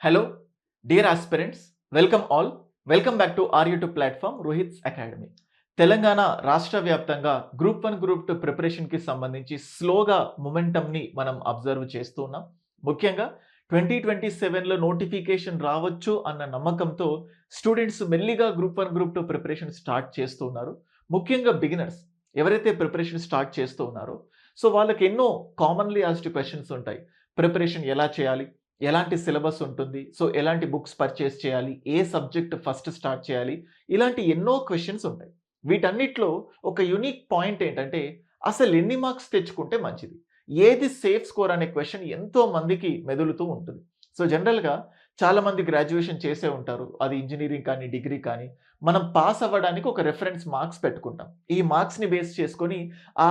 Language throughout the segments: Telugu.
Hello, dear aspirants. Welcome all. Welcome back to our YouTube platform, Rohit's Academy. Telangana రాష్ట్ర వ్యాప్తంగా గ్రూప్ 1 గ్రూప్ 2 ప్రిపరేషన్కి సంబంధించి స్లోగా మొమెంటమ్ని మనం అబ్జర్వ్ చేస్తూ ఉన్నాం. ముఖ్యంగా 2027లో నోటిఫికేషన్ రావచ్చు అన్న నమ్మకంతో స్టూడెంట్స్ మెల్లిగా గ్రూప్ 1 గ్రూప్ 2 ప్రిపరేషన్ స్టార్ట్ చేస్తూ ఉన్నారు. ముఖ్యంగా బిగినర్స్ ఎవరైతే ప్రిపరేషన్ స్టార్ట్ చేస్తూ ఉన్నారో సో వాళ్ళకి ఎన్నో కామన్లీ ఆస్క్డ్ క్వశ్చన్స్ ఉంటాయి. ప్రిపరేషన్ ఎలా చేయాలి? ఎలాంటి సిలబస్ ఉంటుంది? సో ఎలాంటి బుక్స్ పర్చేస్ చేయాలి? ఏ సబ్జెక్ట్ ఫస్ట్ స్టార్ట్ చేయాలి? ఇలాంటి ఎన్నో క్వెషన్స్ ఉంటాయి. వీటన్నిటిలో ఒక యూనిక్ పాయింట్ ఏంటంటే అసలు ఎన్ని మార్క్స్ తెచ్చుకుంటే మంచిది? ఏది సేఫ్ స్కోర్ అనే క్వెషన్ ఎంతో మందికి మెదులుతూ ఉంటుంది. సో జనరల్‌గా చాలామంది గ్రాడ్యుయేషన్ చేసే ఉంటారు. అది ఇంజినీరింగ్ కానీ, డిగ్రీ కానీ మనం పాస్ అవ్వడానికి ఒక రిఫరెన్స్ మార్క్స్ పెట్టుకుంటాం. ఈ మార్క్స్‌ని బేస్ చేసుకొని ఆ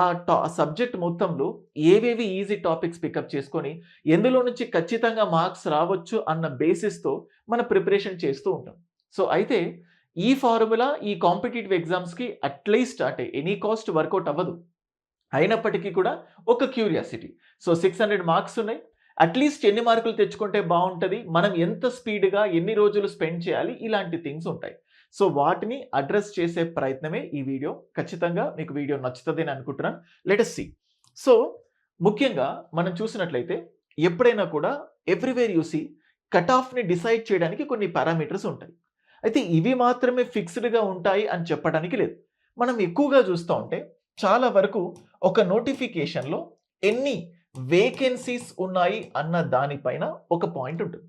సబ్జెక్ట్ మొత్తంలో ఏవేవి ఈజీ టాపిక్స్ పికప్ చేసుకొని ఎందులో నుంచి ఖచ్చితంగా మార్క్స్ రావచ్చు అన్న బేసిస్‌తో మన ప్రిపరేషన్ చేస్తూ ఉంటాం. సో అయితే ఈ ఫార్ములా ఈ కాంపిటీటివ్ ఎగ్జామ్స్‌కి అట్‌లీస్ట్ అంటే ఎనీ కాస్ట్ వర్కౌట్ అవ్వదు. అయినప్పటికీ కూడా ఒక క్యూరియాసిటీ. సో 600 మార్క్స్ ఉన్నాయి. అట్‌లీస్ట్ ఎన్ని మార్కులు తెచ్చుకుంటే బావుంటది? మనం ఎంత స్పీడ్‌గా ఎన్ని రోజులు స్పెండ్ చేయాలి? ఇలాంటి థింగ్స్ ఉంటాయి. సో వాటిని అడ్రెస్ చేసే ప్రయత్నమే ఈ వీడియో. ఖచ్చితంగా మీకు వీడియో నచ్చుతదని అనుకుంటున్నాను. Let us see. సో ముఖ్యంగా మనం చూసినట్లయితే ఎప్పుడైనా కూడా ఎవ్రీవేర్ యూ సీ కట్ ఆఫ్‌ని డిసైడ్ చేయడానికి కొన్ని పారామీటర్స్ ఉంటాయి. అయితే ఇవి మాత్రమే ఫిక్స్‌డ్‌గా ఉంటాయి అని చెప్పడానికి లేదు. మనం ఎక్కువగా చూస్తా ఉంటే చాలా వరకు ఒక నోటిఫికేషన్‌లో ఎన్ని వేకెన్సీస్ ఉన్నాయి అన్న దానిపైన ఒక పాయింట్ ఉంటుంది.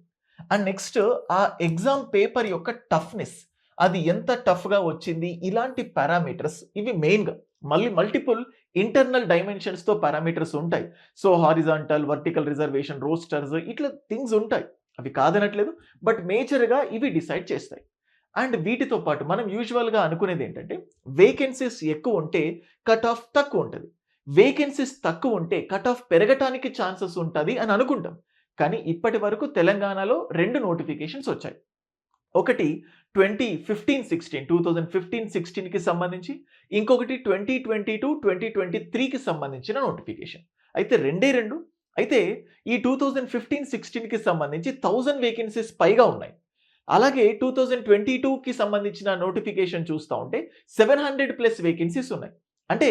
అండ్ నెక్స్ట్ ఆ ఎగ్జామ్ పేపర్ యొక్క టఫ్‌నెస్ అది ఎంత టఫ్‌గా వచ్చింది ఇలాంటి పారామీటర్స్ ఇవి మెయిన్‌గా. మళ్ళీ మల్టిపుల్ ఇంటర్నల్ డైమెన్షన్స్‌తో పారామీటర్స్ ఉంటాయి. So horizontal, vertical reservation, roasters ఇట్లా థింగ్స్ ఉంటాయి. అవి కాదనట్లేదు. బట్ మేజర్‌గా ఇవి డిసైడ్ చేస్తాయి. అండ్ వీటితో పాటు మనం యూజువల్‌గా అనుకునేది ఏంటంటే వేకెన్సీస్ ఎక్కువ ఉంటే కట్ ఆఫ్ తక్కువ ఉంటది. వేకెన్సీస్ తక్కువ ఉంటే కట్ ఆఫ్ పెరగటానికి ఛాన్సెస్ ఉంటది అని అనుకుంటాం. కానీ ఇప్పటి వరకు తెలంగాణలో 2 నోటిఫికేషన్స్ వచ్చాయి. ఒకటి 2015-16కి సంబంధించి, ఇంకొకటి 2022-2023కి సంబంధించిన నోటిఫికేషన్. అయితే రెండే 2. అయితే ఈ 2015-16కి సంబంధించి 1000 వేకెన్సీస్ పైగా ఉన్నాయి. అలాగే 2022కి సంబంధించిన నోటిఫికేషన్ చూస్తా ఉంటే 700 ప్లస్ వేకెన్సీస్ ఉన్నాయి. అంటే,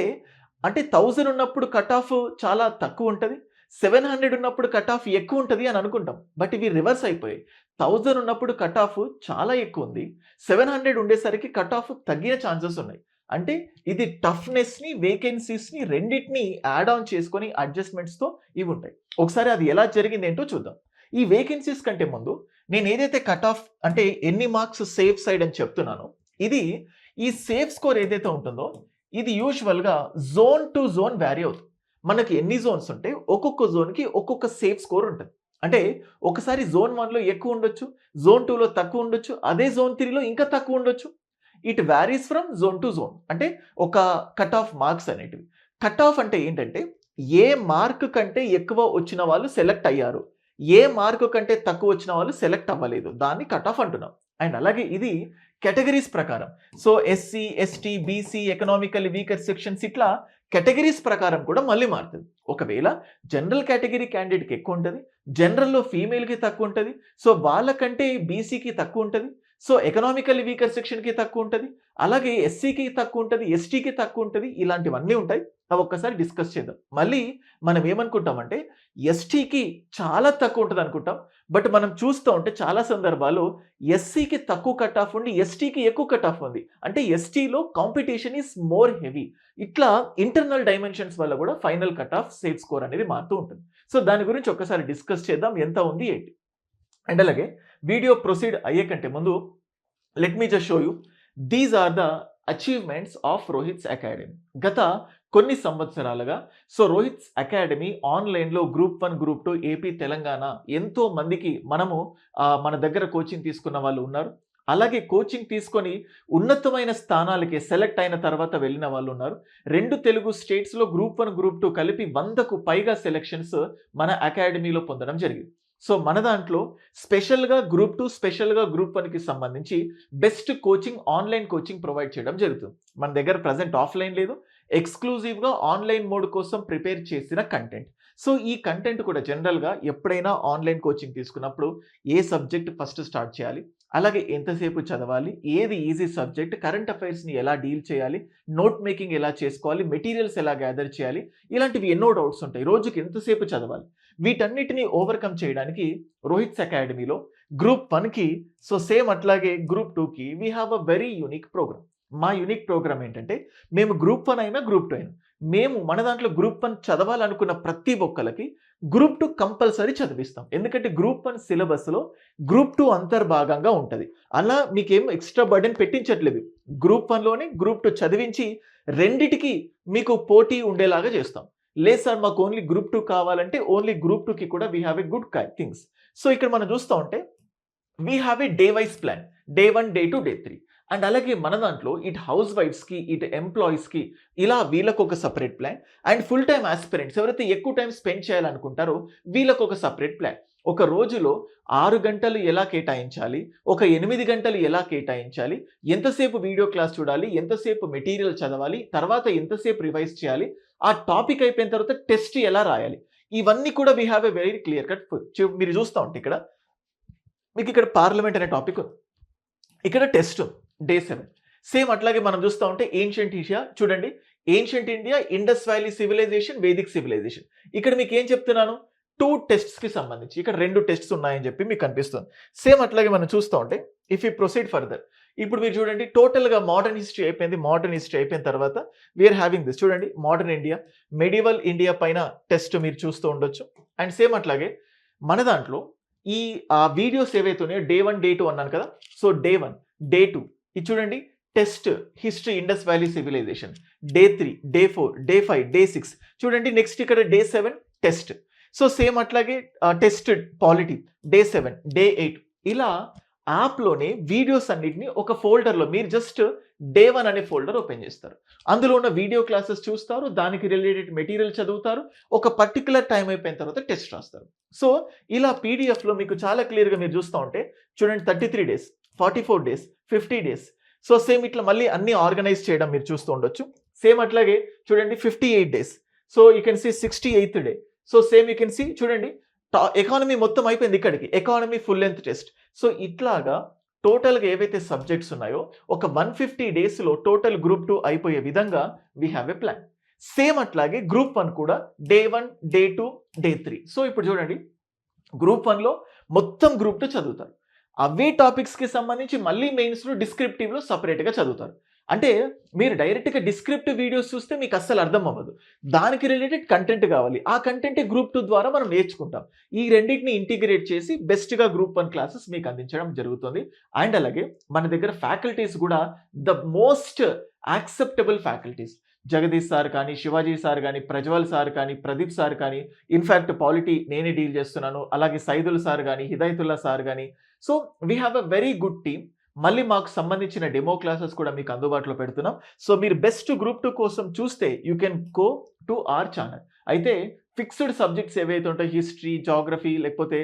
అంటే 1000 ఉన్నప్పుడు కట్ ఆఫ్ చాలా తక్కువ ఉంటది. 700 ఉన్నప్పుడు కట్ ఆఫ్ ఎక్కువ ఉంటది అని అనుకుంటాం. బట్ ఇవి రివర్స్ అయిపోయాయి. 1000 ఉన్నప్పుడు కట్ ఆఫ్ చాలా ఎక్కువ ఉంది. 700 ఉండేసరికి కట్ ఆఫ్ తగ్గిన ఛాన్సెస్ ఉన్నాయి. అంటే ఇది టఫ్‌నెస్‌ని, వేకెన్సీస్‌ని రెండిటిని యాడ్ ఆన్ చేసుకొని అడ్జస్ట్‌మెంట్స్‌తో ఇవి ఉంటాయి. ఒకసారి అది ఎలా జరిగింది ఏంటో చూద్దాం. ఈ వేకెన్సీస్ కంటే ముందు నేను ఏదైతే కట్ ఆఫ్ అంటే ఎన్ని మార్క్స్ సేఫ్ సైడ్ అని చెప్తున్నానో ఇది ఈ సేఫ్ స్కోర్ ఏదైతే ఉంటుందో ఇది యూజువల్‌గా జోన్ టు జోన్ వేరీ అవుతుంది. మనకి ఎన్ని జోన్స్ ఉంటే ఒక్కొక్క జోన్‌కి ఒక్కొక్క సేఫ్ స్కోర్ ఉంటది. అంటే ఒకసారి జోన్ 1లో ఎక్కువ ఉండొచ్చు, జోన్ 2లో తక్కువ ఉండొచ్చు, అదే జోన్ 3లో ఇంకా తక్కువ ఉండొచ్చు. It varies from zone to zone. అంటే ఒక కట్ ఆఫ్ మార్క్స్ అనేటివి. కట్ ఆఫ్ అంటే ఏంటంటే ఏ మార్క్ కంటే ఎక్కువ వచ్చిన వాళ్ళు సెలెక్ట్ అయ్యారు. ఏ మార్క్ కంటే తక్కువ వచ్చిన వాళ్ళు సెలెక్ట్ అవ్వలేదు. దాన్ని కట్ ఆఫ్ అంటున్నాం. అండ్ అలాగే ఇది కేటగరీస్ ప్రకారం. So SC, ST, BC, economically weaker sections ఇట్లా కేటగరీస్ ప్రకారం కూడా మళ్ళీ మారుతది. ఒకవేళ జనరల్ కేటగరీ క్యాండిడేట్‌కి ఎక్కువ ఉంటది. జనరల్‌లో ఫీమేల్‌కి తక్కువ ఉంటది. సో వాళ్ళకంటే బీసీకి తక్కువ ఉంటది. సో ఎకనామికల్లీ వీకర్ సెక్షన్‌కి తక్కువ ఉంటది. అలాగే ఎస్సీకి తక్కువ ఉంటది. ఎస్టీకి తక్కువ ఉంటది. ఇలాంటివన్నీ ఉంటాయి. అవి ఒక్కసారి డిస్కస్ చేద్దాం. మళ్ళీ మనం ఏమనుకుంటామంటే ఎస్టీకి చాలా తక్కువ ఉంటది అనుకుంటాం. బట్ మనం చూస్తూ ఉంటే చాలా సందర్భాల్లో ఎస్సీకి తక్కువ కట్ ఆఫ్ ఉండి ఎస్టీకి ఎక్కువ కట్ ఆఫ్ ఉంది. అంటే ఎస్టీలో కాంపిటీషన్ ఈస్ మోర్ హెవీ. ఇట్లా ఇంటర్నల్ డైమెన్షన్స్ వల్ల కూడా final cut off safe score అనేది మారుతూ ఉంటుంది. సో దాని గురించి ఒక్కసారి డిస్కస్ చేద్దాం. ఎంత ఉంది ఏంటి? అండ్ అలాగే వీడియో ప్రొసీడ్ అయ్యే కంటే ముందు let me just show you these are the achievements of Rohit's academy. గత కొన్ని సంవత్సరాలుగా సో రోహిత్స్ అకాడమీ ఆన్‌లైన్‌లో గ్రూప్ 1, గ్రూప్ 2 ఏపీ, తెలంగాణ ఎంతో మందికి మనము మన దగ్గర కోచింగ్ తీసుకున్న వాళ్ళు ఉన్నారు. అలాగే కోచింగ్ తీసుకొని ఉన్నతమైన స్థానాలకి సెలెక్ట్ అయిన తర్వాత వెళ్ళిన వాళ్ళు ఉన్నారు. 2 తెలుగు స్టేట్స్‌లో గ్రూప్ 1, గ్రూప్ 2 కలిపి 100కు పైగా సెలక్షన్స్ మన అకాడమీలో పొందడం జరిగింది. సో మన దాంట్లో స్పెషల్గా గ్రూప్ 2 స్పెషల్గా గ్రూప్ 1కి సంబంధించి best coaching online coaching provide చేయడం జరుగుతుంది. మన దగ్గర ప్రజెంట్ ఆఫ్లైన్ లేదు, ఎక్స్క్లూజివ్గా ఆన్లైన్ మోడ్ కోసం ప్రిపేర్ చేసిన కంటెంట్. సో ఈ కంటెంట్ కూడా జనరల్గా ఎప్పుడైనా ఆన్లైన్ కోచింగ్ తీసుకున్నప్పుడు ఏ సబ్జెక్ట్ ఫస్ట్ స్టార్ట్ చేయాలి, అలాగే ఎంతసేపు చదవాలి, ఏది ఈజీ సబ్జెక్ట్, కరెంట్ అఫైర్స్ని ఎలా డీల్ చేయాలి, నోట్ మేకింగ్ ఎలా చేసుకోవాలి, మెటీరియల్స్ ఎలా గ్యాదర్ చేయాలి, ఇలాంటివి ఎన్నో డౌట్స్ ఉంటాయి. రోజుకి ఎంతసేపు చదవాలి, వీటన్నిటిని ఓవర్కమ్ చేయడానికి రోహిత్స్ అకాడమీలో గ్రూప్ 1కి సో సేమ్ అట్లాగే గ్రూప్ 2కి we have a very unique program. మా యూనిక్ ప్రోగ్రామ్ ఏంటంటే మేము గ్రూప్ 1 అయినా గ్రూప్ 2 అయినా మేము మన దాంట్లో గ్రూప్ 1 చదవాలనుకున్న ప్రతి ఒక్కరికి గ్రూప్ 2 కంపల్సరీ చదివిస్తాం. ఎందుకంటే గ్రూప్ 1 సిలబస్లో గ్రూప్ 2 అంతర్భాగంగా ఉంటుంది. అలా మీకేం ఎక్స్ట్రా బర్డెన్ పెట్టించట్లేదు. గ్రూప్ 1లోనే గ్రూప్ 2 చదివించి రెండిటికి మీకు పోటీ ఉండేలాగా చేస్తాం. లేదు సార్ మాకు ఓన్లీ గ్రూప్ 2 కావాలంటే ఓన్లీ గ్రూప్ 2కి కూడా we have a good things. So ఇక్కడ మనం చూస్తూ ఉంటే we have a day wise plan, day 1, day 2, day 3. And అలాగే మన దాంట్లో ఇటు హౌస్ వైఫ్స్కి ఇటు ఎంప్లాయీస్కి ఇలా వీళ్ళకు ఒక separate plan, and full time aspirants ఎవరైతే ఎక్కువ టైం స్పెండ్ చేయాలనుకుంటారో వీళ్ళకు ఒక సపరేట్ ప్లాన్. ఒక రోజులో 6 గంటలు ఎలా కేటాయించాలి, ఒక 8 గంటలు ఎలా కేటాయించాలి, ఎంతసేపు వీడియో క్లాస్ చూడాలి, ఎంతసేపు మెటీరియల్ చదవాలి, తర్వాత ఎంతసేపు రివైజ్ చేయాలి, ఆ టాపిక్ అయిపోయిన తర్వాత టెస్ట్ ఎలా రాయాలి, ఇవన్నీ కూడా we have a very clear cut. మీరు చూస్తూ ఉంటే ఇక్కడ మీకు ఇక్కడ పార్లమెంట్ అనే టాపిక్ ఉంది, ఇక్కడ టెస్ట్ డే 7. సేమ్ అట్లాగే మనం చూస్తూ ఉంటే ఏన్షియంట్ ఇండియా చూడండి, ancient India, Indus valley civilization, Vedic civilization. ఇక్కడ మీకు ఏం చెప్తున్నాను, 2 టెస్ట్స్కి సంబంధించి ఇక్కడ 2 టెస్ట్స్ ఉన్నాయని చెప్పి మీకు కనిపిస్తుంది. సేమ్ అట్లాగే మనం చూస్తూ ఉంటే ఇఫ్ యూ ప్రొసీడ్ ఫర్దర్, ఇప్పుడు మీరు చూడండి టోటల్గా మోడర్న్ హిస్టరీ అయిపోయింది. మోడర్న్ హిస్టరీ అయిపోయిన తర్వాత వీఆర్ హ్యావింగ్ దిస్ చూడండి, మోడర్న్ ఇండియా, మెడివల్ ఇండియా పైన టెస్ట్ మీరు చూస్తూ ఉండొచ్చు. అండ్ సేమ్ అట్లాగే మన దాంట్లో ఈ వీడియోస్ ఏవైతే ఉన్నాయో డే 1, డే 2 అన్నాను కదా. సో డే 1, డే 2 ఇది చూడండి, test history Indus valley civilization, day 3, day 4, day 5, day 6 చూడండి. నెక్స్ట్ ఇక్కడ డే 7 టెస్ట్. సో సేమ్ అట్లాగే టెస్ట్ పాలిటీ డే 7, డే 8 ఇలా యాప్లోనే వీడియోస్ అన్నిటిని ఒక ఫోల్డర్లో మీరు జస్ట్ డే 1 అనే ఫోల్డర్ ఓపెన్ చేస్తారు. అందులో ఉన్న వీడియో క్లాసెస్ చూస్తారు, దానికి రిలేటెడ్ మెటీరియల్ చదువుతారు, ఒక పర్టికులర్ టైం అయిపోయిన తర్వాత టెస్ట్ రాస్తారు. సో ఇలా పీడిఎఫ్లో మీకు చాలా క్లియర్గా మీరు చూస్తూ ఉంటే చూడండి 33 days, 44 days, 50 days. So same ఇట్లా మళ్ళీ అన్ని ఆర్గనైజ్ చేయడం మీరు చూస్తూ ఉండొచ్చు. సేమ్ అట్లాగే చూడండి 58 days. So you can see 68th day. So same you can see చూడండి ఎకానమీ మొత్తం అయిపోయింది, ఇక్కడికి economy full length test. So ఇట్లాగా టోటల్గా ఏవైతే సబ్జెక్ట్స్ ఉన్నాయో ఒక 150 డేస్లో టోటల్ గ్రూప్ 2 అయిపోయే విధంగా we have a plan. Same అట్లాగే గ్రూప్ 1 కూడా డే 1, డే 2, డే 3. సో ఇప్పుడు చూడండి గ్రూప్ 1లో మొత్తం గ్రూప్ 2 చదువుతారు. అవే టాపిక్స్కి సంబంధించి మళ్ళీ మెయిన్స్లో డిస్క్రిప్టివ్లో సపరేట్గా చదువుతారు. అంటే మీరు డైరెక్ట్గా డిస్క్రిప్టివ్ వీడియోస్ చూస్తే మీకు అస్సలు అర్థం అవ్వదు, దానికి రిలేటెడ్ కంటెంట్ కావాలి. ఆ కంటెంట్ గ్రూప్ 2 ద్వారా మనం నేర్చుకుంటాం. ఈ రెండింటిని ఇంటిగ్రేట్ చేసి బెస్ట్గా గ్రూప్ 1 క్లాసెస్ మీకు అందించడం జరుగుతుంది. అండ్ అలాగే మన దగ్గర ఫ్యాకల్టీస్ కూడా the most acceptable faculties. Jagadish sir కానీ, శివాజీ సార్ కానీ, ప్రజ్వల్ సార్ కానీ, ప్రదీప్ సార్ కానీ, ఇన్ఫ్యాక్ట్ పాలిటీ నేనే డీల్ చేస్తున్నాను, అలాగే సైదుల్ సార్ కానీ, హిదాయతుల్లా సార్ కానీ. So we have a very good team. మళ్ళీ మాకు సంబంధించిన డెమో క్లాసెస్ కూడా మీకు అందుబాటులో పెడుతున్నాం. సో మీరు బెస్ట్ గ్రూప్ 2 కోసం చూస్తే you can go to our channel. అయితే ఫిక్స్డ్ సబ్జెక్ట్స్ ఏవైతే ఉంటాయో హిస్టరీ, జాగ్రఫీ, లేకపోతే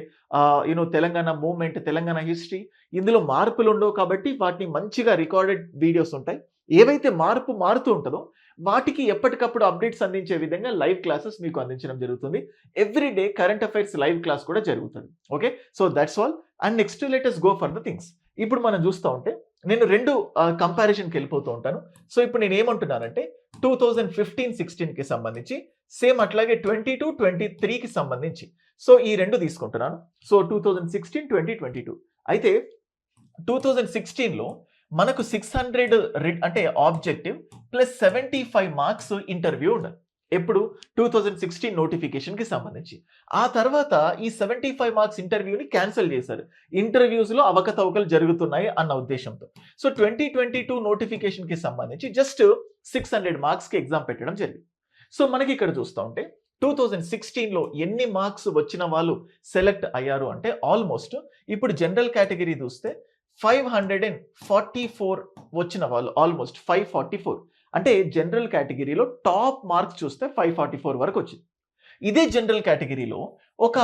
తెలంగాణ మూవ్మెంట్, తెలంగాణ హిస్టరీ, ఇందులో మార్పులు ఉండవు కాబట్టి వాటిని మంచిగా రికార్డెడ్ వీడియోస్ ఉంటాయి. ఏవైతే మారుతూ ఉంటుందో వాటికి ఎప్పటికప్పుడు అప్డేట్స్ అందించే విధంగా లైవ్ క్లాసెస్ మీకు అందించడం జరుగుతుంది. Every day current affairs live class కూడా జరుగుతుంది. Okay, so that's all. And next let us go for the things. ఇప్పుడు మనం చూస్తూ ఉంటే నేను 2 కంపారిజన్కి వెళ్ళిపోతూ ఉంటాను. సో ఇప్పుడు నేను ఏమంటున్నానంటే 2015-16కి సంబంధించి, సేమ్ అట్లాగే 22-23కి సంబంధించి, సో ఈ 2 తీసుకుంటున్నాను. సో 2016-2022 అయితే 2016లో మనకు 600 అంటే ఆబ్జెక్టివ్ ప్లస్ 75 మార్క్స్ ఇంటర్వ్యూ ఉండాలి. ఎప్పుడు 2016 నోటిఫికేషన్కి సంబంధించి. ఆ తర్వాత ఈ 75 మార్క్స్ ఇంటర్వ్యూని క్యాన్సిల్ చేశారు. ఇంటర్వ్యూస్లో అవకతవకలు జరుగుతున్నాయి అన్న ఉద్దేశంతో. సో 2022 నోటిఫికేషన్కి సంబంధించి జస్ట్ 600 మార్క్స్కి ఎగ్జామ్ పెట్టడం జరిగింది. సో మనకి ఇక్కడ చూస్తూ ఉంటే 2016లో ఎన్ని మార్క్స్ వచ్చిన వాళ్ళు సెలెక్ట్ అయ్యారు అంటే ఆల్మోస్ట్ ఇప్పుడు జనరల్ కేటగిరీ చూస్తే 544 వచ్చిన వాళ్ళు, ఆల్మోస్ట్ 544. అంటే జనరల్ కేటగిరీలో టాప్ మార్క్స్ చూస్తే 544 వరకు వచ్చింది. ఇదే జనరల్ కేటగిరీలో ఒక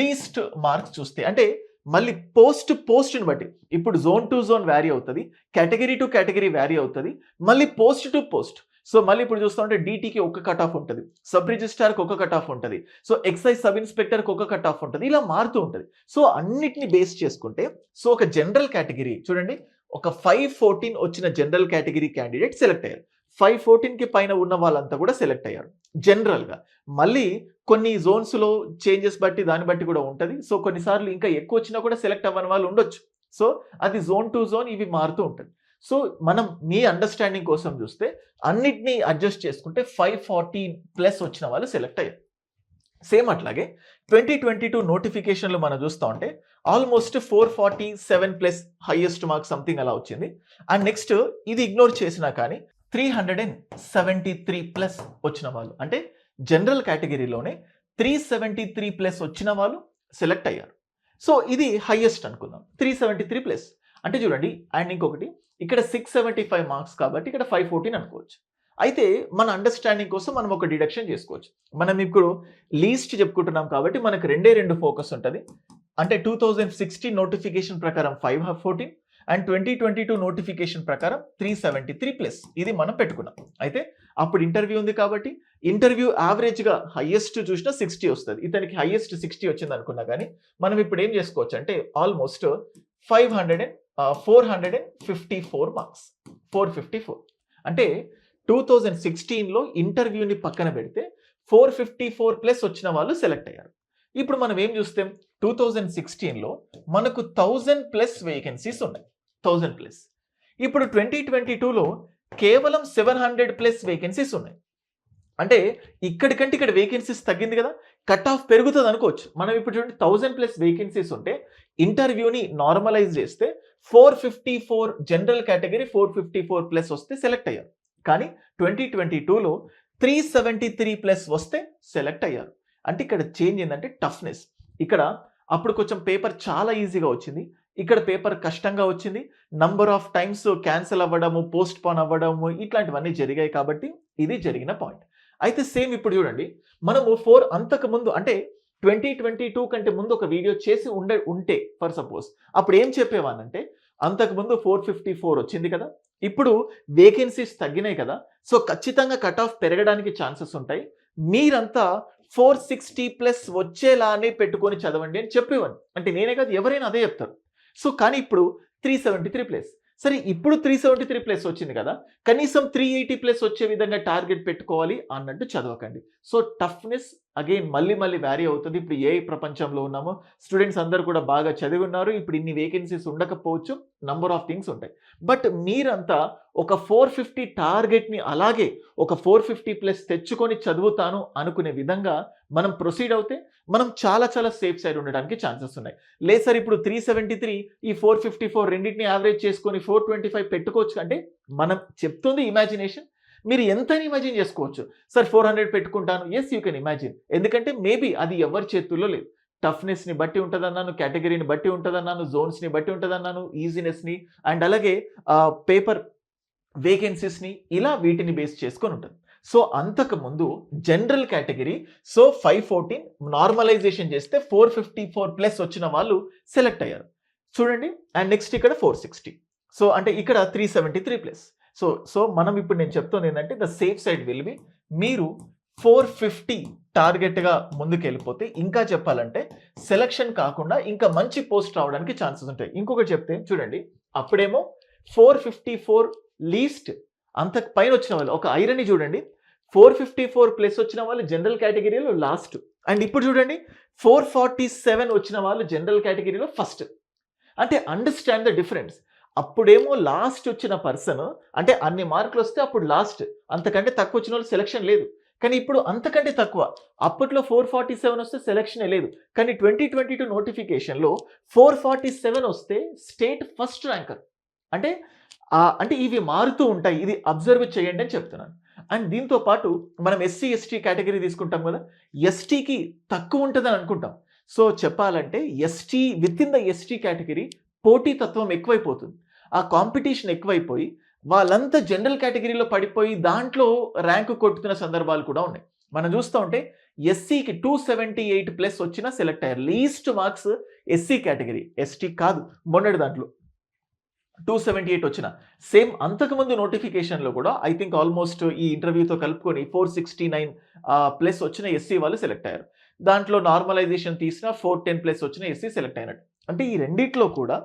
లీస్ట్ మార్క్స్ చూస్తే అంటే మళ్ళీ పోస్ట్ని బట్టి ఇప్పుడు జోన్ టు జోన్ వ్యారీ అవుతుంది, కేటగిరీ టు కేటగిరీ వ్యారీ అవుతుంది, మళ్ళీ పోస్ట్ టు పోస్ట్. సో మళ్ళీ ఇప్పుడు చూస్తూ ఉంటే డీటీకి ఒక కట్ ఆఫ్ ఉంటుంది, సబ్ రిజిస్ట్రార్కి ఒక కట్ ఆఫ్ ఉంటుంది, సో ఎక్సైజ్ సబ్ ఇన్స్పెక్టర్కి ఒక కట్ ఆఫ్ ఉంటుంది, ఇలా మారుతూ ఉంటుంది. సో అన్నిటిని బేస్ చేసుకుంటే సో ఒక జనరల్ కేటగిరీ చూడండి, ఒక 514 వచ్చిన జనరల్ కేటగిరీ క్యాండిడేట్ సెలెక్ట్ అయ్యారు. 514కి పైన ఉన్న వాళ్ళంతా కూడా సెలెక్ట్ అయ్యారు జనరల్గా. మళ్ళీ కొన్ని జోన్స్లో చేంజెస్ బట్టి దాన్ని బట్టి కూడా ఉంటుంది. సో కొన్నిసార్లు ఇంకా ఎక్కువ వచ్చినా కూడా సెలెక్ట్ అవ్వని వాళ్ళు ఉండొచ్చు. సో అది జోన్ టు జోన్ ఇవి మారుతూ ఉంటుంది. సో మనం మీ అండర్స్టాండింగ్ కోసం చూస్తే అన్నిటినీ అడ్జస్ట్ చేసుకుంటే 540+ వచ్చిన వాళ్ళు సెలెక్ట్ అయ్యారు. సేమ్ అట్లాగే 2022 నోటిఫికేషన్లు మనం చూస్తూ ఉంటే ఆల్మోస్ట్ 447+ హైయెస్ట్ మార్క్స్ సంథింగ్ అలా వచ్చింది. అండ్ నెక్స్ట్ ఇది ఇగ్నోర్ చేసినా కానీ 373+ వచ్చిన వాళ్ళు, అంటే జనరల్ కేటగిరీలోనే 373+ వచ్చిన వాళ్ళు సెలెక్ట్ అయ్యారు. సో ఇది హైయెస్ట్ అనుకుందాం, 373+. అంటే చూడండి, అండ్ ఇంకొకటి ఇక్కడ 675 మార్క్స్ కాబట్టి ఇక్కడ 514 అనుకోవచ్చు. అయితే మన అండర్స్టాండింగ్ కోసం మనం ఒక డిడక్షన్ చేసుకోవచ్చు. మనం ఇప్పుడు లీస్ట్ చెప్పుకుంటున్నాం కాబట్టి మనకు రెండు ఫోకస్ ఉంటుంది. అంటే 2016 నోటిఫికేషన్ ప్రకారం 514 అండ్ 2022 నోటిఫికేషన్ ప్రకారం 373+. ఇది మనం పెట్టుకున్నాం. అయితే అప్పుడు ఇంటర్వ్యూ ఉంది కాబట్టి ఇంటర్వ్యూ యావరేజ్గా హైయెస్ట్ చూసినా 60 వస్తుంది. ఇతనికి హైయెస్ట్ 60 వచ్చింది అనుకున్నా కానీ మనం ఇప్పుడు ఏం చేసుకోవచ్చు అంటే ఆల్మోస్ట్ 454 మార్క్స్, 454 అంటే 2016లో ఇంటర్వ్యూని పక్కన పెడితే 454+ వచ్చిన వాళ్ళు సెలెక్ట్ అయ్యారు. ఇప్పుడు మనం ఏం చూస్తాం, 2016లో మనకు 1000+ వేకెన్సీస్ ఉన్నాయి, 1000+. ఇప్పుడు 2022లో కేవలం 700+ వేకెన్సీస్ ఉన్నాయి. అంటే ఇక్కడికంటే ఇక్కడ వేకెన్సీస్ తగ్గింది కదా, కట్ ఆఫ్ పెరుగుతుంది అనుకోవచ్చు. మనం ఇప్పుడు చూడండి 1000+ వేకెన్సీస్ ఉంటే ఇంటర్వ్యూని నార్మలైజ్ చేస్తే 454 జనరల్ కేటగిరీ 454+ వస్తే సెలెక్ట్ అయ్యారు. కానీ 2022లో 373+ వస్తే సెలెక్ట్ అయ్యారు. అంటే ఇక్కడ చేంజ్ ఏంటంటే టఫ్నెస్. ఇక్కడ అప్పుడు కొంచెం పేపర్ చాలా ఈజీగా వచ్చింది, ఇక్కడ పేపర్ కష్టంగా వచ్చింది. నంబర్ ఆఫ్ టైమ్స్ క్యాన్సిల్ అవ్వడము, పోస్ట్ పోన్ అవ్వడము ఇట్లాంటివన్నీ జరిగాయి కాబట్టి ఇది జరిగిన పాయింట్. అయితే సేమ్ ఇప్పుడు చూడండి, మనము అంతకు ముందు అంటే 2022 కంటే ముందు ఒక వీడియో చేసి ఉంటే ఫర్ సపోజ్ అప్పుడు ఏం చెప్పేవానంటే అంతకుముందు 454 వచ్చింది కదా, ఇప్పుడు వేకెన్సీస్ తగ్గినాయి కదా, సో ఖచ్చితంగా కట్ ఆఫ్ పెరగడానికి ఛాన్సెస్ ఉంటాయి, మీరంతా 460+ వచ్చేలానే పెట్టుకొని చదవండి అని చెప్పేవాడిని. అంటే నేనే కాదు ఎవరైనా అదే చెప్తారు. సో కానీ ఇప్పుడు 373+. సరే ఇప్పుడు 373+ వచ్చింది కదా, కనీసం 380+ వచ్చే విధంగా టార్గెట్ పెట్టుకోవాలి అన్నట్టు చదవకండి. సో టఫ్నెస్ అగైన్ మళ్ళీ వ్యారీ అవుతుంది. ఇప్పుడు ఏ ప్రపంచంలో ఉన్నామో స్టూడెంట్స్ అందరూ కూడా బాగా చదివి ఉన్నారు, ఇప్పుడు ఇన్ని వేకెన్సీస్ ఉండకపోవచ్చు, నంబర్ ఆఫ్ థింగ్స్ ఉంటాయి. బట్ మీరంతా ఒక 450 టార్గెట్ని అలాగే ఒక 450+ తెచ్చుకొని చదువుతాను అనుకునే విధంగా మనం ప్రొసీడ్ అవుతే మనం చాలా సేఫ్ సైడ్ ఉండడానికి ఛాన్సెస్ ఉన్నాయి. లేదు సార్ ఇప్పుడు 373 ఈ 454 రెండింటిని యావరేజ్ చేసుకొని 425 పెట్టుకోవచ్చు అంటే మనం చెప్తుంది ఇమాజినేషన్. మీరు ఎంతైనా ఇమాజిన్ చేసుకోవచ్చు. సార్ 400 పెట్టుకుంటాను, ఎస్ యూ కెన్ ఇమాజిన్. ఎందుకంటే మేబీ అది ఎవరి చేతుల్లో లేదు. టఫ్నెస్ని బట్టి ఉంటుందన్నాను, కేటగిరీని బట్టి ఉంటుందన్నాను, జోన్స్ని బట్టి ఉంటుందన్నాను, ఈజీనెస్ని అండ్ అలాగే పేపర్ వేకెన్సీస్ని ఇలా వీటిని బేస్ చేసుకొని ఉంటుంది. సో అంతకుముందు జనరల్ కేటగిరీ 514 నార్మలైజేషన్ చేస్తే 454+ వచ్చిన వాళ్ళు సెలెక్ట్ అయ్యారు చూడండి. అండ్ నెక్స్ట్ ఇక్కడ 460, సో అంటే ఇక్కడ 373+. సో మనం ఇప్పుడు నేను చెప్తుంది ఏంటంటే the safe side will be మీరు 450 టార్గెట్గా ముందుకు వెళ్ళిపోతే ఇంకా చెప్పాలంటే సెలక్షన్ కాకుండా ఇంకా మంచి పోస్ట్ రావడానికి ఛాన్సెస్ ఉంటాయి. ఇంకొకటి చెప్తే చూడండి, అప్పుడేమో 454 లీస్ట్ అంతకు పైన వచ్చిన వాళ్ళు ఒక ఐరని చూడండి, 454+ వచ్చిన వాళ్ళు జనరల్ కేటగిరీలో లాస్ట్. అండ్ ఇప్పుడు చూడండి 447 వచ్చిన వాళ్ళు జనరల్ కేటగిరీలో ఫస్ట్. అంటే అండర్స్టాండ్ ద డిఫరెన్స్. అప్పుడేమో లాస్ట్ వచ్చిన పర్సన్ అంటే అన్ని మార్కులు వస్తే అప్పుడు లాస్ట్, అంతకంటే తక్కువ వచ్చిన వాళ్ళు సెలక్షన్ లేదు. కానీ ఇప్పుడు అంతకంటే తక్కువ, అప్పట్లో 447 వస్తే సెలక్షనే లేదు. కానీ 2022 నోటిఫికేషన్లో 447 వస్తే స్టేట్ ఫస్ట్ ర్యాంకర్. అంటే ఇవి మారుతూ ఉంటాయి, ఇది అబ్జర్వ్ చేయండి అని చెప్తున్నాను. అండ్ దీంతో పాటు మనం ఎస్సీ ఎస్టీ కేటగిరీ తీసుకుంటాం కదా, ఎస్టీకి తక్కువ ఉంటుందని అనుకుంటాం. సో చెప్పాలంటే ST within the ST category పోటీతత్వం ఎక్కువైపోతుంది, ఆ కాంపిటీషన్ ఎక్కువైపోయి వాళ్ళంతా జనరల్ కేటగిరీలో పడిపోయి దాంట్లో ర్యాంక్ కొట్టుతున్న సందర్భాలు కూడా ఉన్నాయి. మనం చూస్తూ ఉంటే ఎస్సీకి 278 ప్లస్ వచ్చినా సెలెక్ట్ అయ్యారు. Least marks SC category, ST కాదు. మొన్నటి దాంట్లో 278 వచ్చిన సేమ్ అంతకుముందు నోటిఫికేషన్లో కూడా ఐ థింక్ ఆల్మోస్ట్ ఈ ఇంటర్వ్యూతో కలుపుకొని 469 ప్లస్ వచ్చిన ఎస్సీ వాళ్ళు సెలెక్ట్ అయ్యారు. దాంట్లో నార్మలైజేషన్ తీసిన 410 ప్లస్ వచ్చిన ఎస్సీ సెలెక్ట్ అయినట్టు. అంటే ఈ రెండిట్లో కూడా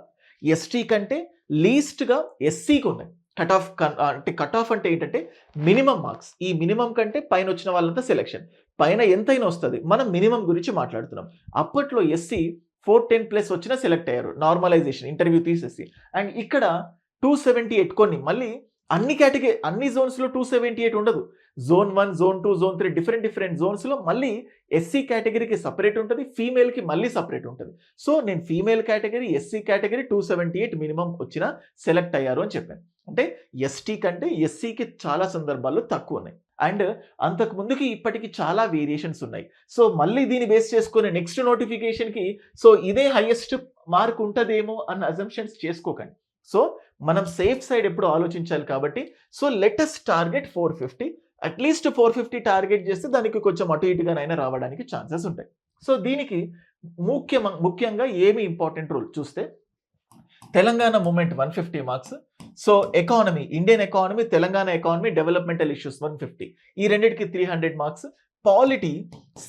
ఎస్టీ కంటే లీస్ట్గా ఎస్సీకి ఉన్నాయి కట్ ఆఫ్. అంటే కట్ ఆఫ్ అంటే ఏంటంటే మినిమం మార్క్స్. ఈ మినిమం కంటే పైన వచ్చిన వాళ్ళంతా సెలెక్షన్. పైన ఎంతైనా వస్తుంది, మనం మినిమం గురించి మాట్లాడుతున్నాం. అప్పట్లో ఎస్సీ 410 ప్లస్ వచ్చినా సెలెక్ట్ అయ్యారు నార్మలైజేషన్ ఇంటర్వ్యూ తీసేసి. అండ్ ఇక్కడ 278 కొన్ని మళ్ళీ అన్ని కేటగిరీ అన్ని జోన్స్లో 278 ఉండదు. జోన్ 1, జోన్ 2, జోన్ 3 డిఫరెంట్ జోన్స్లో మళ్ళీ ఎస్సీ కేటగిరీకి సపరేట్ ఉంటుంది, ఫీమేల్కి మళ్ళీ సపరేట్ ఉంటుంది. సో నేను female category, SC category 278 minimum వచ్చినా సెలెక్ట్ అయ్యారు అని చెప్పాను. అంటే ఎస్టీ కంటే ఎస్సీకి చాలా సందర్భాల్లో తక్కువ ఉన్నాయి. అండ్ అంతకు ముందుకి ఇప్పటికి చాలా వేరియేషన్స్ ఉన్నాయి. సో మళ్ళీ దీన్ని బేస్ చేసుకుని నెక్స్ట్ నోటిఫికేషన్కి సో ఇదే హైయెస్ట్ మార్క్ ఉంటుందేమో అన్న అజంప్షన్స్ చేసుకోకండి. సో మనం సేఫ్ సైడ్ ఎప్పుడు ఆలోచించాలి కాబట్టి so latest target 450, at least 450 target చేస్తే దానికి కొంచెం అటు ఇటుగానైనా రావడానికి ఛాన్సెస్ ఉంటాయి. సో దీనికి ముఖ్యంగా ఏమి ఇంపార్టెంట్ రూల్ చూస్తే Telangana movement 150 marks. So economy, Indian economy, Telangana economy, developmental issues 150, ఈ రెండింటికి 300 మార్క్స్. Polity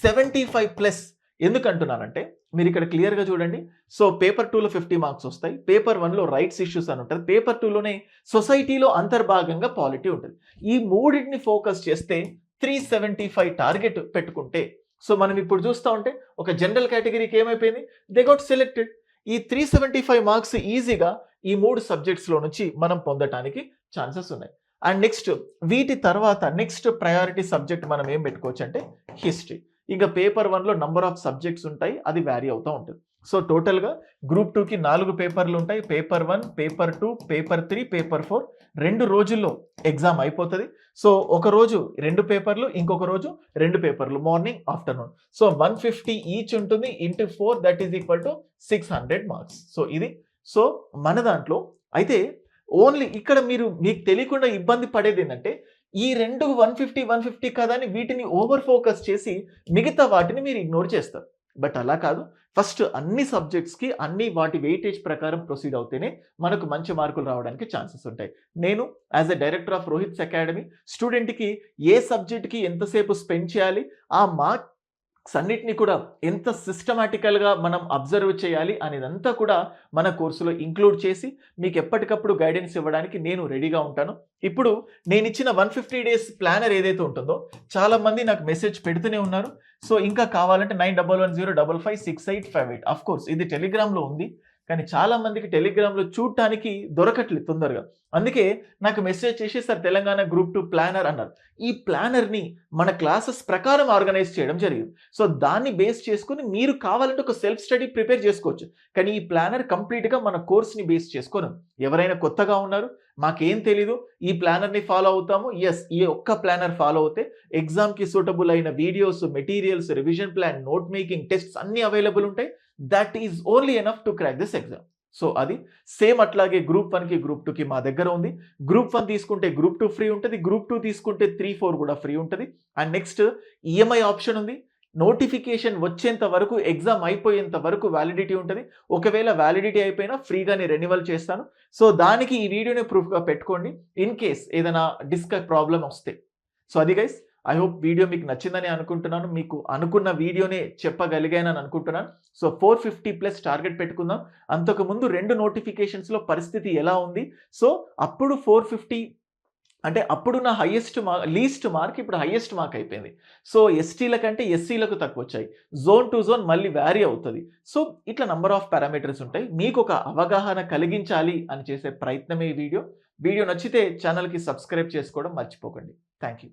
75 plus. ఎందుకు అంటున్నానంటే మీరు ఇక్కడ క్లియర్గా చూడండి. సో పేపర్ 2లో 50 మార్క్స్ వస్తాయి, పేపర్ 1లో రైట్స్ ఇష్యూస్ అని ఉంటుంది, పేపర్ 2లోనే సొసైటీలో అంతర్భాగంగా పాలిటీ ఉంటుంది. ఈ మూడింటిని ఫోకస్ చేస్తే 375 టార్గెట్ పెట్టుకుంటే సో మనం ఇప్పుడు చూస్తూ ఉంటే ఒక జనరల్ కేటగిరీకి ఏమైపోయింది, దే గోట్ సెలెక్టెడ్. ఈ 375 మార్క్స్ ఈజీగా ఈ 3 సబ్జెక్ట్స్లో నుంచి మనం పొందటానికి ఛాన్సెస్ ఉన్నాయి. అండ్ నెక్స్ట్ వీటి తర్వాత నెక్స్ట్ ప్రయారిటీ సబ్జెక్ట్ మనం ఏం పెట్టుకోవచ్చు అంటే హిస్టరీ. ఇంకా పేపర్ 1లో నంబర్ ఆఫ్ సబ్జెక్ట్స్ ఉంటాయి, అది వ్యారీ అవుతూ ఉంటుంది. సో టోటల్గా గ్రూప్ 2కి 4 పేపర్లు ఉంటాయి. పేపర్ 1, పేపర్ 2, పేపర్ 3, పేపర్ 4 2 రోజుల్లో ఎగ్జామ్ అయిపోతుంది. సో ఒక రోజు 2 పేపర్లు, ఇంకొక రోజు 2 పేపర్లు, మార్నింగ్ ఆఫ్టర్నూన్. సో 150 ఈచ్ ఉంటుంది, into 4 that is equal to 600 marks. So ఇది సో మన దాంట్లో అయితే ఓన్లీ ఇక్కడ మీకు తెలియకుండా ఇబ్బంది పడేది ఏంటంటే ఈ 2 150 కదా అని వీటిని ఓవర్ ఫోకస్ చేసి మిగతా వాటిని మీరు ఇగ్నోర్ చేస్తారు. బట్ అలా కాదు. ఫస్ట్ అన్ని సబ్జెక్ట్స్కి అన్ని వాటి వెయిటేజ్ ప్రకారం ప్రొసీడ్ అవుతేనే మనకు మంచి మార్కులు రావడానికి ఛాన్సెస్ ఉంటాయి. నేను as a director of Rohit's academy స్టూడెంట్కి ఏ సబ్జెక్ట్కి ఎంతసేపు స్పెండ్ చేయాలి, ఆ మార్క్స్ అన్నిటిని కూడా ఎంత సిస్టమాటికల్గా మనం అబ్జర్వ్ చేయాలి అనేదంతా కూడా మన కోర్సులో ఇంక్లూడ్ చేసి మీకు ఎప్పటికప్పుడు గైడెన్స్ ఇవ్వడానికి నేను రెడీగా ఉంటాను. ఇప్పుడు నేను ఇచ్చిన 150 డేస్ ప్లానర్ ఏదైతే ఉంటుందో చాలామంది నాకు మెసేజ్ పెడుతూనే ఉన్నారు. సో ఇంకా కావాలంటే 9110556858 అఫ్ కోర్స్ ఇది టెలిగ్రామ్లో ఉంది, కానీ చాలా మందికి టెలిగ్రామ్లో చూడటానికి దొరకట్లేదు తొందరగా. అందుకే నాకు మెసేజ్ చేసి సార్ తెలంగాణ గ్రూప్ 2 ప్లానర్ అన్నారు. ఈ ప్లానర్ని మన క్లాసెస్ ప్రకారం ఆర్గనైజ్ చేయడం జరిగింది. సో దాన్ని బేస్ చేసుకుని మీరు కావాలంటే ఒక సెల్ఫ్ స్టడీ ప్రిపేర్ చేసుకోవచ్చు. కానీ ఈ ప్లానర్ కంప్లీట్గా మన కోర్స్ని బేస్ చేసుకోను. ఎవరైనా కొత్తగా ఉన్నారు, మాకేం తెలీదు, ఈ ప్లానర్ని ఫాలో అవుతాము, ఎస్ ఈ ఒక్క ప్లానర్ ఫాలో అవుతే ఎగ్జామ్కి సూటబుల్ అయిన videos, materials, revision plan, note making, tests అన్నీ అవైలబుల్ ఉంటాయి. That is only enough to crack this exam. So అది సేమ్ అట్లాగే గ్రూప్ 1కి గ్రూప్ 2కి మా దగ్గర ఉంది. గ్రూప్ 1 తీసుకుంటే గ్రూప్ 2 ఫ్రీ ఉంటుంది, గ్రూప్ 2 తీసుకుంటే 3-4 కూడా ఫ్రీ ఉంటుంది. అండ్ నెక్స్ట్ ఈఎంఐ ఆప్షన్ ఉంది. నోటిఫికేషన్ వచ్చేంత వరకు, ఎగ్జామ్ అయిపోయేంత వరకు వ్యాలిడిటీ ఉంటుంది. ఒకవేళ వ్యాలిడిటీ అయిపోయినా ఫ్రీగానే రెన్యువల్ చేస్తాను. సో దానికి ఈ వీడియోని ప్రూఫ్గా పెట్టుకోండి ఇన్ కేస్ ఏదైనా ప్రాబ్లం వస్తే. సో అది గైస్, ఐ హోప్ వీడియో మీకు నచ్చిందని అనుకుంటున్నాను. మీకు అనుకున్న వీడియోనే చెప్పగలిగానని అనుకుంటున్నాను. సో 450 ప్లస్ టార్గెట్ పెట్టుకుందాం. అంతకుముందు 2 నోటిఫికేషన్స్లో పరిస్థితి ఎలా ఉంది, సో అప్పుడు 450 అంటే అప్పుడు నా లీస్ట్ మార్క్ ఇప్పుడు హైయెస్ట్ మార్క్ అయిపోయింది. సో ఎస్టీల కంటే ఎస్సీలకు తక్కువ వచ్చాయి. జోన్ టు జోన్ మళ్ళీ వ్యారీ అవుతుంది. సో ఇట్లా నంబర్ ఆఫ్ పారామీటర్స్ ఉంటాయి. మీకు ఒక అవగాహన కలిగించాలి అని చేసే ప్రయత్నమే ఈ వీడియో. వీడియో నచ్చితే ఛానల్కి సబ్స్క్రైబ్ చేసుకోవడం మర్చిపోకండి. Thank you.